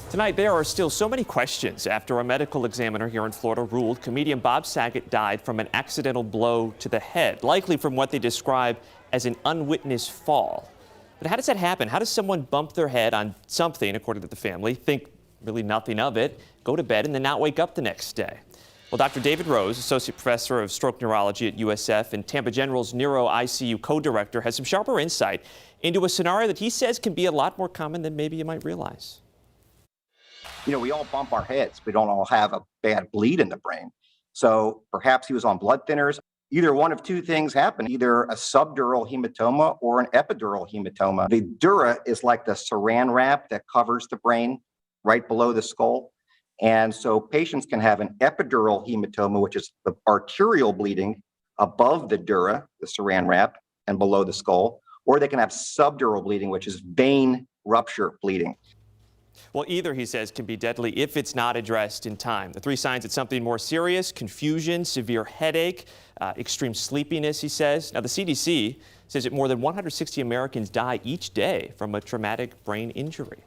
Tonight, there are still so many questions after a medical examiner here in Florida ruled comedian Bob Saget died from an accidental blow to the head, likely from what they describe as an unwitnessed fall. But how does that happen? How does someone bump their head on something, according to the family, think really nothing of it, go to bed, and then not wake up the next day? Well, Dr. David Rose, associate professor of stroke neurology at USF and Tampa General's neuro-ICU co-director, has some sharper insight into a scenario that he says can be a lot more common than maybe you might realize. You know, we all bump our heads. We don't all have a bad bleed in the brain. So perhaps he was on blood thinners. Either one of two things happened, either a subdural hematoma or an epidural hematoma. The dura is like the saran wrap that covers the brain right below the skull. And so patients can have an epidural hematoma, which is the arterial bleeding above the dura, the saran wrap, and below the skull, or they can have subdural bleeding, which is vein rupture bleeding. Well, either, he says, can be deadly if it's not addressed in time. The three signs, it's something more serious: confusion, severe headache, extreme sleepiness, he says. Now, the CDC says that more than 160 Americans die each day from a traumatic brain injury.